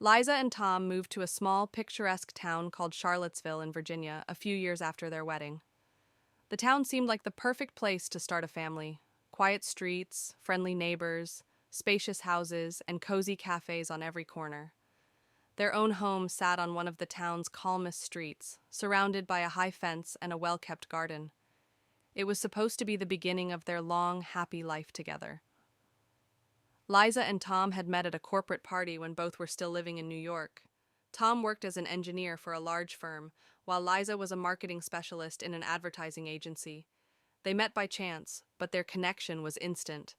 Liza and Tom moved to a small, picturesque town called Charlottesville in Virginia a few years after their wedding. The town seemed like the perfect place to start a family. Quiet streets, friendly neighbors, spacious houses, and cozy cafes on every corner. Their own home sat on one of the town's calmest streets, surrounded by a high fence and a well-kept garden. It was supposed to be the beginning of their long, happy life together. Liza and Tom had met at a corporate party when both were still living in New York. Tom worked as an engineer for a large firm, while Liza was a marketing specialist in an advertising agency. They met by chance, but their connection was instant.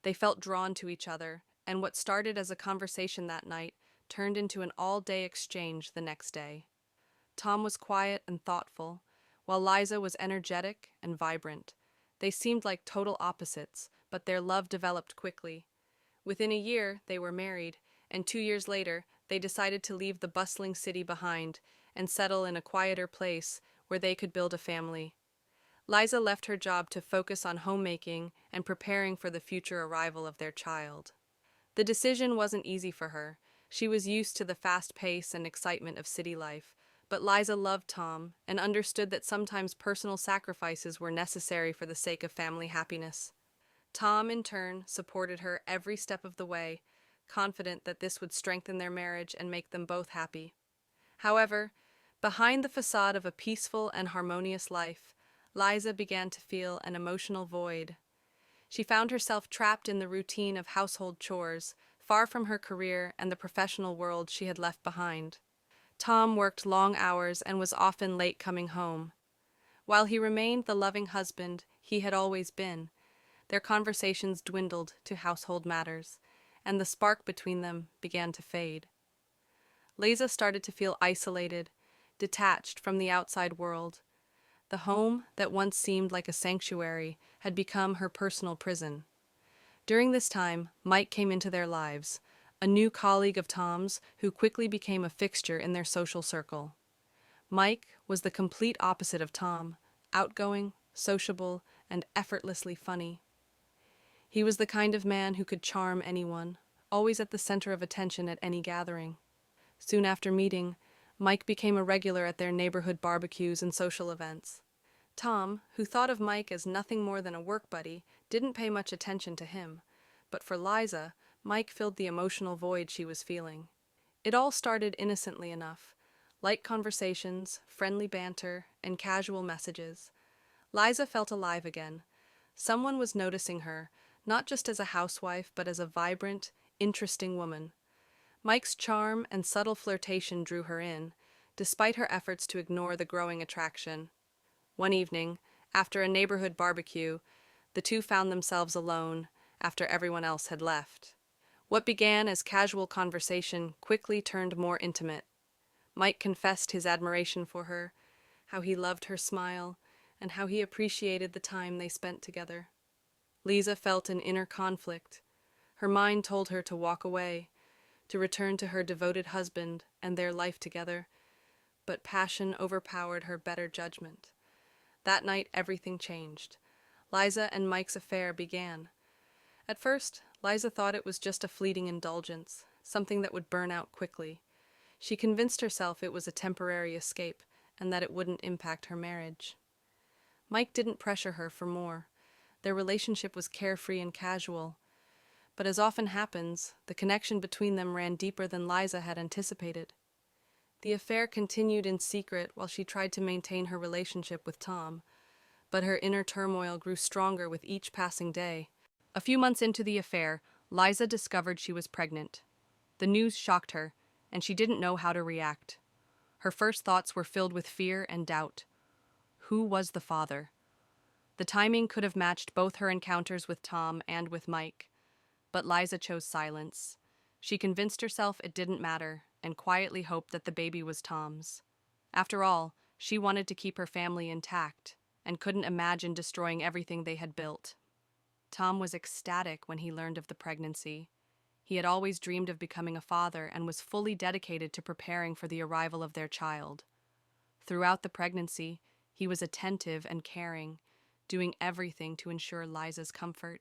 They felt drawn to each other, and what started as a conversation that night turned into an all-day exchange the next day. Tom was quiet and thoughtful, while Liza was energetic and vibrant. They seemed like total opposites, but their love developed quickly. Within a year, they were married, and 2 years later, they decided to leave the bustling city behind and settle in a quieter place where they could build a family. Liza left her job to focus on homemaking and preparing for the future arrival of their child. The decision wasn't easy for her. She was used to the fast pace and excitement of city life, but Liza loved Tom and understood that sometimes personal sacrifices were necessary for the sake of family happiness. Tom, in turn, supported her every step of the way, confident that this would strengthen their marriage and make them both happy. However, behind the facade of a peaceful and harmonious life, Liza began to feel an emotional void. She found herself trapped in the routine of household chores, far from her career and the professional world she had left behind. Tom worked long hours and was often late coming home. While he remained the loving husband he had always been, their conversations dwindled to household matters, and the spark between them began to fade. Liza started to feel isolated, detached from the outside world. The home that once seemed like a sanctuary had become her personal prison. During this time, Mike came into their lives, a new colleague of Tom's who quickly became a fixture in their social circle. Mike was the complete opposite of Tom, outgoing, sociable, and effortlessly funny. He was the kind of man who could charm anyone, always at the center of attention at any gathering. Soon after meeting, Mike became a regular at their neighborhood barbecues and social events. Tom, who thought of Mike as nothing more than a work buddy, didn't pay much attention to him, but for Liza, Mike filled the emotional void she was feeling. It all started innocently enough. Light conversations, friendly banter, and casual messages. Liza felt alive again. Someone was noticing her, not just as a housewife, but as a vibrant, interesting woman. Mike's charm and subtle flirtation drew her in, despite her efforts to ignore the growing attraction. One evening, after a neighborhood barbecue, the two found themselves alone after everyone else had left. What began as casual conversation quickly turned more intimate. Mike confessed his admiration for her, how he loved her smile, and how he appreciated the time they spent together. Liza felt an inner conflict. Her mind told her to walk away, to return to her devoted husband and their life together, but passion overpowered her better judgment. That night, everything changed. Liza and Mike's affair began. At first, Liza thought it was just a fleeting indulgence, something that would burn out quickly. She convinced herself it was a temporary escape and that it wouldn't impact her marriage. Mike didn't pressure her for more. Their relationship was carefree and casual. But as often happens, the connection between them ran deeper than Liza had anticipated. The affair continued in secret while she tried to maintain her relationship with Tom, but her inner turmoil grew stronger with each passing day. A few months into the affair, Liza discovered she was pregnant. The news shocked her, and she didn't know how to react. Her first thoughts were filled with fear and doubt. Who was the father? The timing could have matched both her encounters with Tom and with Mike, but Liza chose silence. She convinced herself it didn't matter and quietly hoped that the baby was Tom's. After all, she wanted to keep her family intact and couldn't imagine destroying everything they had built. Tom was ecstatic when he learned of the pregnancy. He had always dreamed of becoming a father and was fully dedicated to preparing for the arrival of their child. Throughout the pregnancy, he was attentive and caring, doing everything to ensure Liza's comfort.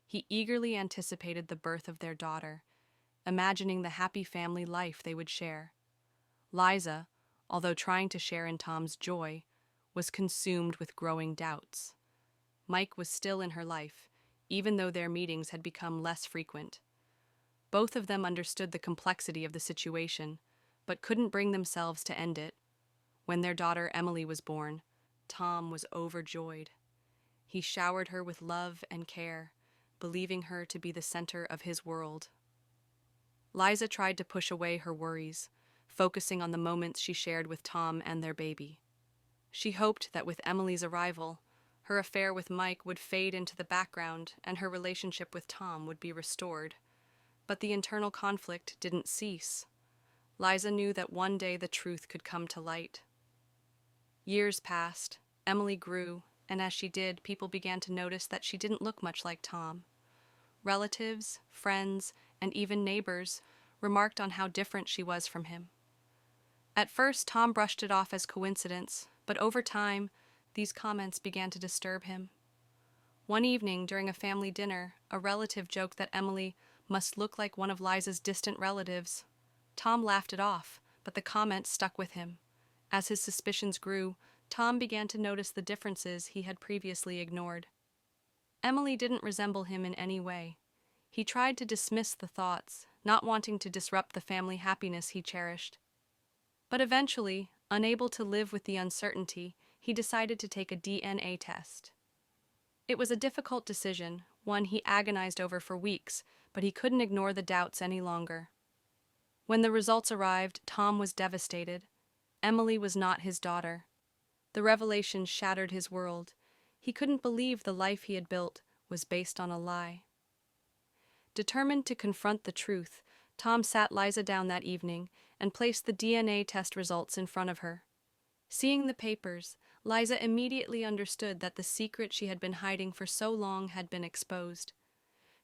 He eagerly anticipated the birth of their daughter, imagining the happy family life they would share. Liza, although trying to share in Tom's joy, was consumed with growing doubts. Mike was still in her life, even though their meetings had become less frequent. Both of them understood the complexity of the situation, but couldn't bring themselves to end it. When their daughter Emily was born, Tom was overjoyed. He showered her with love and care, believing her to be the center of his world. Liza tried to push away her worries, focusing on the moments she shared with Tom and their baby. She hoped that with Emily's arrival, her affair with Mike would fade into the background and her relationship with Tom would be restored. But the internal conflict didn't cease. Liza knew that one day the truth could come to light. Years passed, Emily grew, and as she did, people began to notice that she didn't look much like Tom. Relatives, friends, and even neighbors remarked on how different she was from him. At first, Tom brushed it off as coincidence, but over time, these comments began to disturb him. One evening, during a family dinner, a relative joked that Emily must look like one of Liza's distant relatives. Tom laughed it off, but the comment stuck with him. As his suspicions grew, Tom began to notice the differences he had previously ignored. Emily didn't resemble him in any way. He tried to dismiss the thoughts, not wanting to disrupt the family happiness he cherished. But eventually, unable to live with the uncertainty, he decided to take a DNA test. It was a difficult decision, one he agonized over for weeks, but he couldn't ignore the doubts any longer. When the results arrived, Tom was devastated. Emily was not his daughter. The revelation shattered his world. He couldn't believe the life he had built was based on a lie. Determined to confront the truth, Tom sat Liza down that evening and placed the DNA test results in front of her. Seeing the papers, Liza immediately understood that the secret she had been hiding for so long had been exposed.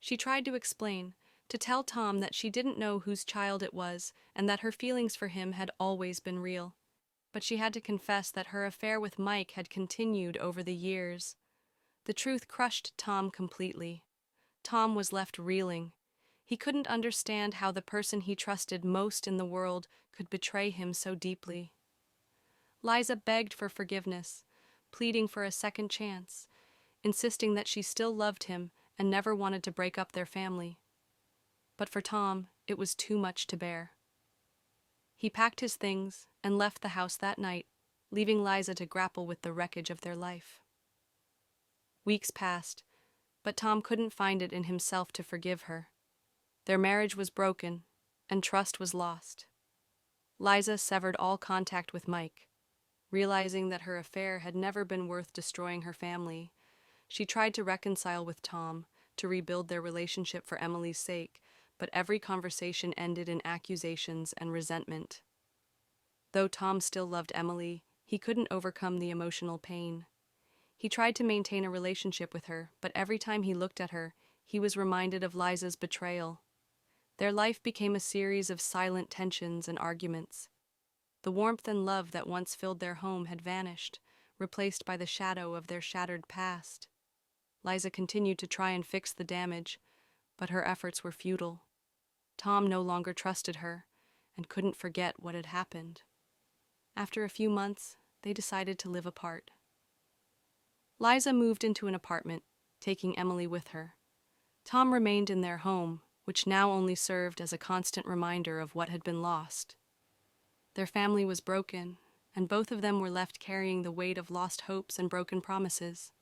She tried to explain, to tell Tom that she didn't know whose child it was and that her feelings for him had always been real. But she had to confess that her affair with Mike had continued over the years. The truth crushed Tom completely. Tom was left reeling. He couldn't understand how the person he trusted most in the world could betray him so deeply. Liza begged for forgiveness, pleading for a second chance, insisting that she still loved him and never wanted to break up their family. But for Tom, it was too much to bear. He packed his things and left the house that night, leaving Liza to grapple with the wreckage of their life. Weeks passed, but Tom couldn't find it in himself to forgive her. Their marriage was broken, and trust was lost. Liza severed all contact with Mike. Realizing that her affair had never been worth destroying her family, she tried to reconcile with Tom, to rebuild their relationship for Emily's sake, but every conversation ended in accusations and resentment. Though Tom still loved Emily, he couldn't overcome the emotional pain. He tried to maintain a relationship with her, but every time he looked at her, he was reminded of Liza's betrayal. Their life became a series of silent tensions and arguments. The warmth and love that once filled their home had vanished, replaced by the shadow of their shattered past. Liza continued to try and fix the damage, but her efforts were futile. Tom no longer trusted her and couldn't forget what had happened. After a few months, they decided to live apart. Liza moved into an apartment, taking Emily with her. Tom remained in their home, which now only served as a constant reminder of what had been lost. Their family was broken, and both of them were left carrying the weight of lost hopes and broken promises.